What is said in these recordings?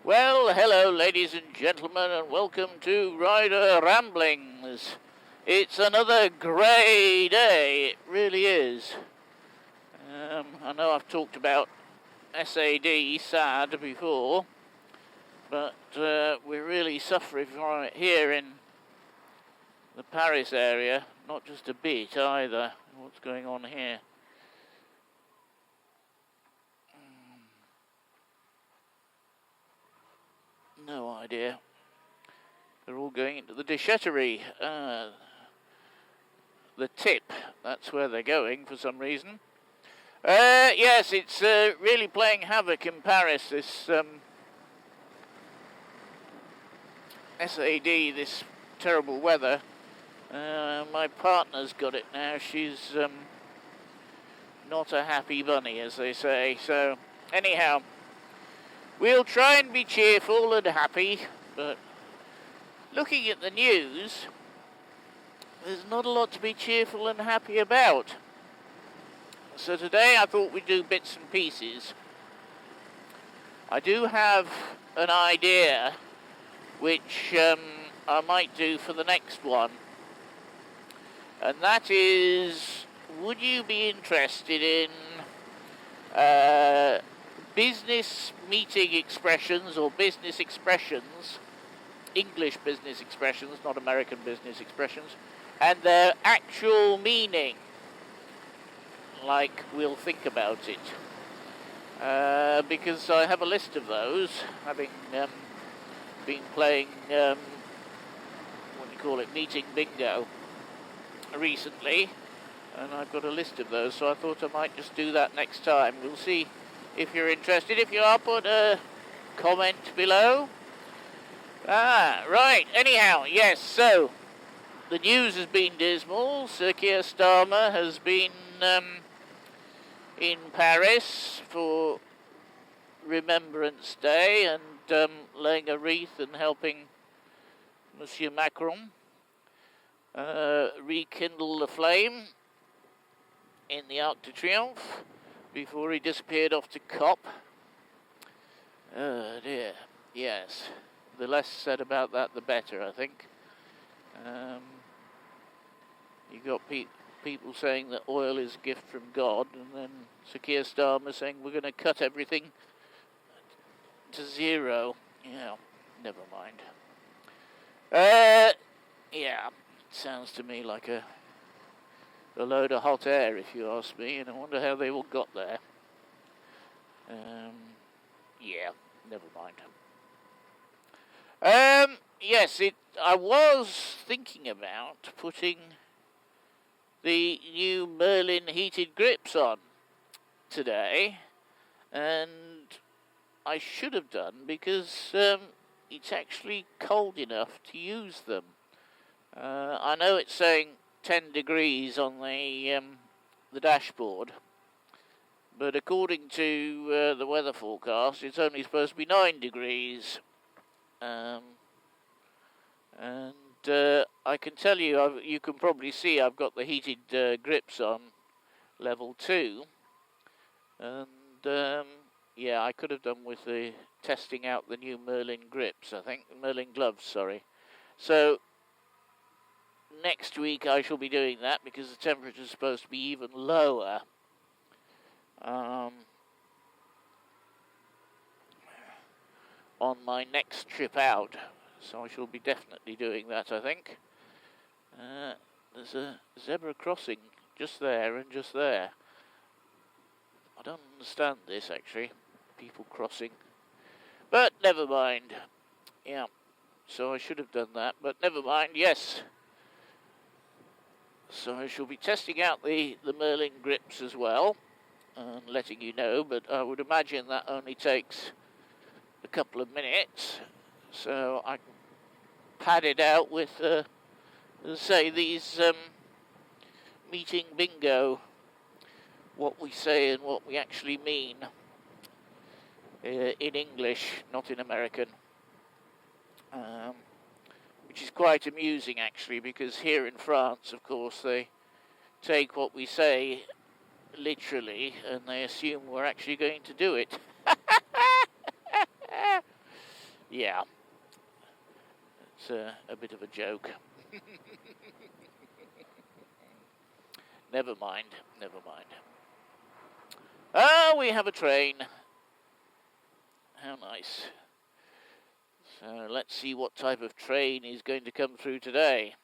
Well, hello ladies and gentlemen, and welcome to Rider Ramblings. It's another grey day, it really is. I know I've talked about SAD before, but we're really suffering from it here in the Paris area, not just a bit either. What's going on here? No idea. They're all going into the déchetterie. The tip, that's where they're going for some reason. Yes, it's really playing havoc in Paris, this SAD, this terrible weather. My partner's got it now. She's not a happy bunny, as they say. So, anyhow, we'll try and be cheerful and happy, but looking at the news, there's not a lot to be cheerful and happy about. So today I thought we'd do bits and pieces. I do have an idea which I might do for the next one. And that is, would you be interested in business meeting expressions or business expressions, English business expressions, not American business expressions, and their actual meaning, like we'll think about it. Because I have a list of those, having been playing, meeting bingo recently, and I've got a list of those, so I thought I might just do that next time. We'll see if you're interested. If you are, put a comment below. Right, anyhow, yes, so the news has been dismal. Sir Keir Starmer has been in Paris for Remembrance Day and laying a wreath and helping Monsieur Macron rekindle the flame in the Arc de Triomphe before he disappeared off to COP. Oh dear, yes. The less said about that, the better, I think. You got people saying that oil is a gift from God, and then Sir Keir Starmer saying we're going to cut everything to zero. Yeah, never mind. Yeah, sounds to me like a load of hot air, if you ask me, and I wonder how they all got there. Yeah, never mind. Yes, I was thinking about putting the new Merlin heated grips on today, and I should have done because it's actually cold enough to use them. I know it's saying 10 degrees on the dashboard, but according to the weather forecast, it's only supposed to be 9 degrees. I can tell you, you can probably see I've got the heated grips on level 2, and yeah, I could have done with the testing out the new Merlin grips, I think, Merlin gloves, sorry. So next week I shall be doing that because the temperature is supposed to be even lower. On my next trip out, so I shall be definitely doing that, I think. There's a zebra crossing just there and just there. I don't understand this, actually, people crossing. But never mind. Yeah, so I should have done that, but never mind, yes. So I shall be testing out the Merlin grips as well, and letting you know, but I would imagine that only takes a couple of minutes, so I can pad it out with, say, these meeting bingo, what we say and what we actually mean in English, not in American, which is quite amusing actually, because here in France, of course, they take what we say literally and they assume we're actually going to do it. Yeah. It's a bit of a joke. Never mind, never mind. Oh, we have a train. How nice. So let's see what type of train is going to come through today.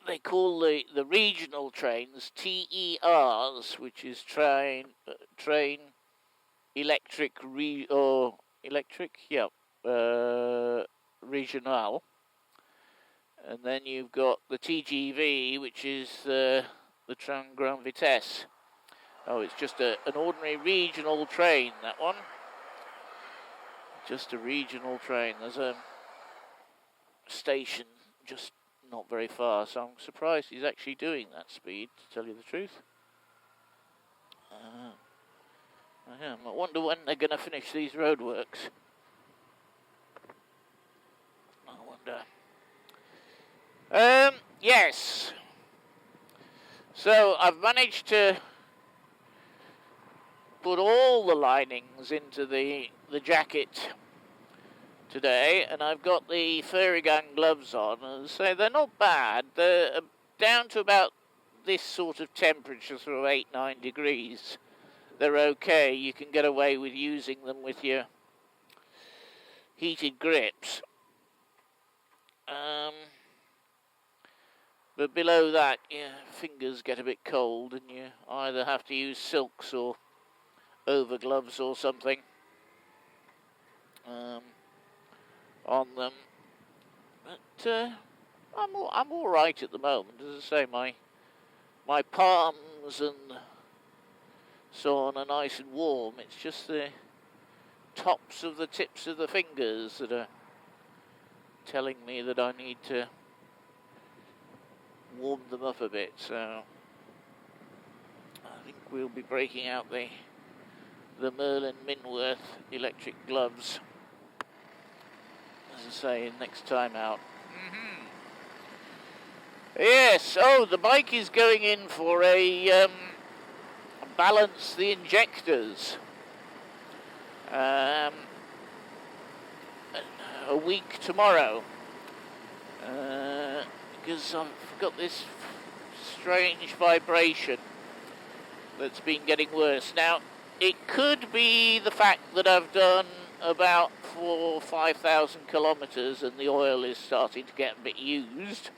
They call the regional trains TERs, which is train electric regional. And then you've got the TGV, which is the train grande vitesse. Oh, it's just an ordinary regional train, that one. Just a regional train. There's a station just not very far, so I'm surprised he's actually doing that speed, to tell you the truth. I am. I wonder when they're going to finish these roadworks. I wonder. Yes. So I've managed to put all the linings into the jacket today, and I've got the furry gang gloves on, and so they're not bad. They're down to about this sort of temperature, sort of 8-9 degrees. They're okay. You can get away with using them with your heated grips. But below that, your fingers get a bit cold, and you either have to use silks or over gloves or something on them. But I'm all right at the moment. As I say, my palms and so on are nice and warm. It's just the tops of the tips of the fingers that are telling me that I need to warm them up a bit. So I think we'll be breaking out the Merlin Minworth electric gloves, as I say, next time out. Yes, oh, the bike is going in for a balance the injectors. A week tomorrow. Because I've got this strange vibration that's been getting worse. Now, it could be the fact that I've done about 4,000 or 5,000 kilometres and the oil is starting to get a bit used.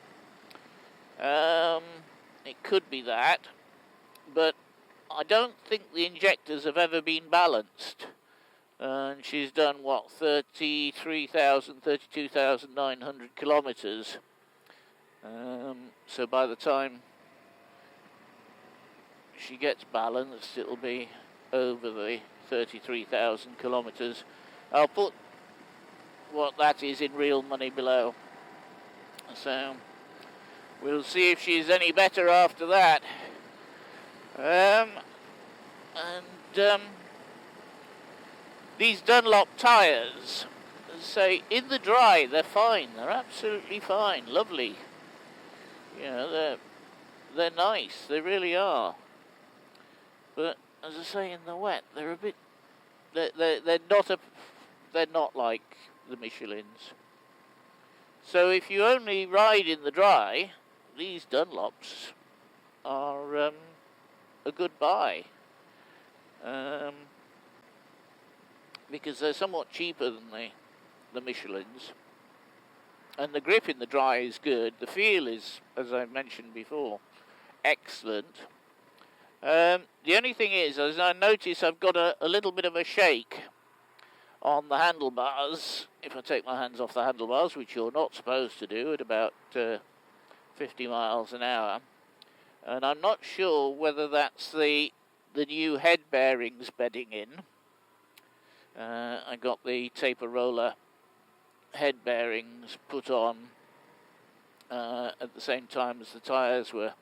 It could be that, but I don't think the injectors have ever been balanced. And she's done, what, 32,900 kilometres. So by the time she gets balanced, it'll be over the 33,000 kilometres. I'll put what that is in real money below. So we'll see if she's any better after that. These Dunlop tyres, say, in the dry, they're fine. They're absolutely fine, lovely. You know, they're nice. They really are. But as I say, in the wet, they're a bit. They're not like the Michelins. So if you only ride in the dry, these Dunlops are a good buy. Because they're somewhat cheaper than the Michelins. And the grip in the dry is good. The feel is, as I mentioned before, excellent. The only thing is, as I notice, I've got a little bit of a shake on the handlebars. If I take my hands off the handlebars, which you're not supposed to do at about 50 miles an hour. And I'm not sure whether that's the new head bearings bedding in. I got the taper roller head bearings put on at the same time as the tyres were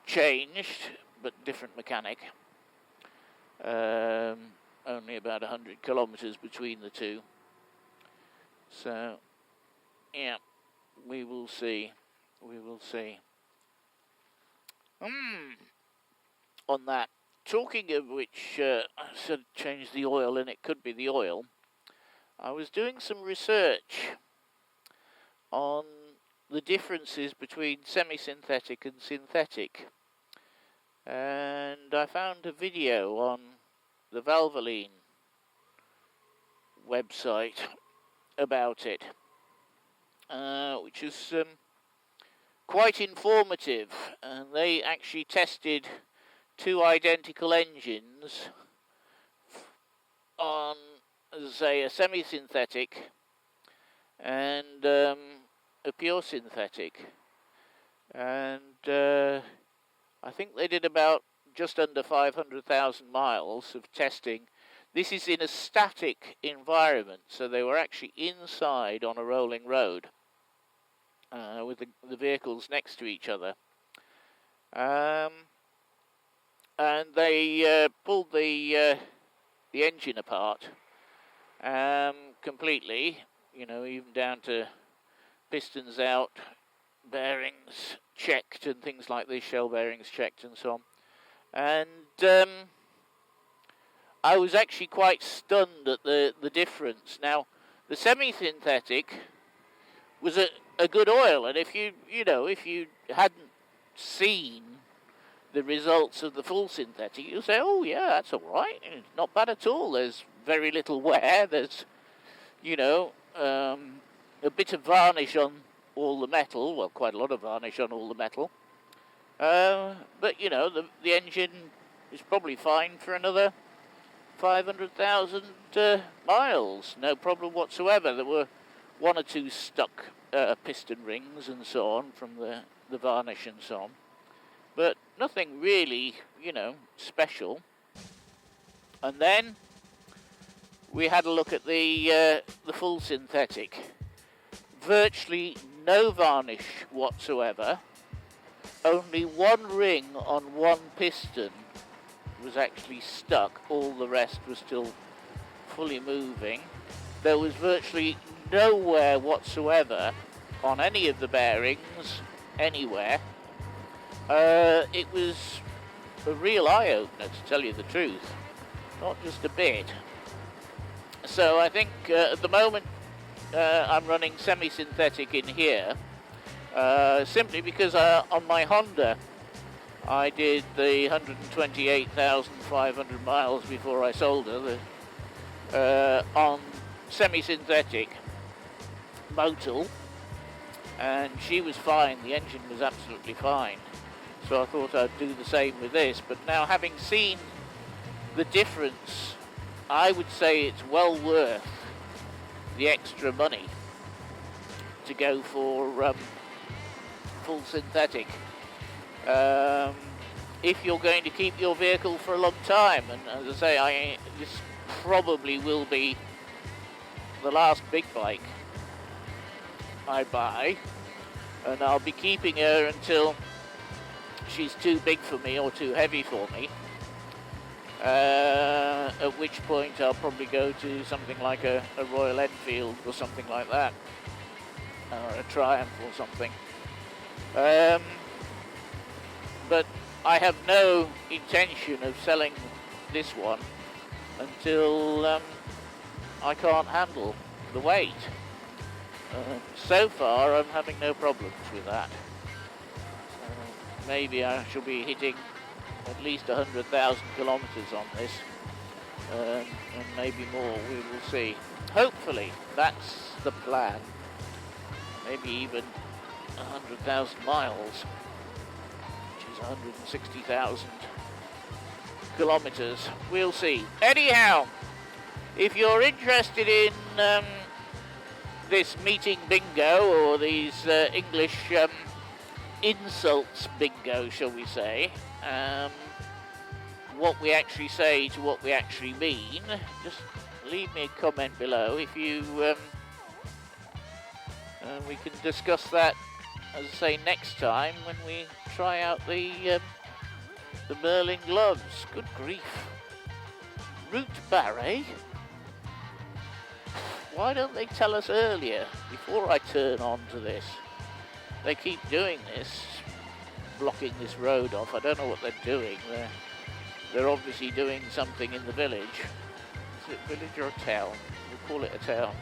changed, but different mechanic. Only about 100 kilometres between the two. So, yeah, we will see. We will see. On that, talking of which, I said change the oil, and it could be the oil. I was doing some research on the differences between semi-synthetic and synthetic, and I found a video on the 𝗪𝗏𝗏 website about it, which is quite informative, and they actually tested two identical engines on, as I say, a semi-synthetic and a pure synthetic, and I think they did about just under 500,000 miles of testing. This is in a static environment, so they were actually inside on a rolling road with the vehicles next to each other, and they pulled the engine apart completely, you know, even down to pistons out, bearings checked and things like this, shell bearings checked and so on. And I was actually quite stunned at the difference. Now, the semi-synthetic was a good oil, and if you hadn't seen the results of the full synthetic, you'll say, oh yeah, that's all right, it's not bad at all. There's very little wear. There's, you know, a bit of varnish on all the metal. Well, quite a lot of varnish on all the metal. But you know, the engine is probably fine for another 500,000 miles. No problem whatsoever. There were one or two stuck piston rings and so on from the varnish and so on, but nothing really, you know, special. And then we had a look at the full synthetic. Virtually no varnish whatsoever. Only one ring on one piston was actually stuck. All the rest was still fully moving. There was virtually no wear whatsoever on any of the bearings anywhere. It was a real eye-opener, to tell you the truth, not just a bit. So I think at the moment I'm running semi-synthetic in here, simply because on my Honda I did the 128,500 miles before I sold her on semi-synthetic motul, and she was fine. The engine was absolutely fine. So I thought I'd do the same with this. But now, having seen the difference, I would say it's well worth the extra money to go for full synthetic. If you're going to keep your vehicle for a long time, and as I say, this probably will be the last big bike I buy, and I'll be keeping her until she's too big for me or too heavy for me, at which point I'll probably go to something like a Royal Enfield or something like that, or a Triumph or something. But I have no intention of selling this one until I can't handle the weight. So far I'm having no problems with that. Maybe I shall be hitting at least 100,000 kilometers on this, and maybe more, we will see. Hopefully that's the plan. Maybe even 100,000 miles, which is 160,000 kilometers. We'll see. Anyhow, if you're interested in this meeting bingo, or these English insults bingo, shall we say, what we actually say to what we actually mean, just leave me a comment below. If you we can discuss that, as I say, next time when we try out the Merlin gloves. Good grief. Root barret? Why don't they tell us earlier, before I turn on to this? They keep doing this, blocking this road off. I don't know what they're doing. They're obviously doing something in the village. Is it village or town? call it a tail.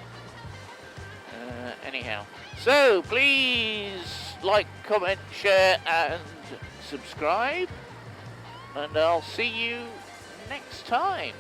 Anyhow, so please like, comment, share and subscribe, and I'll see you next time.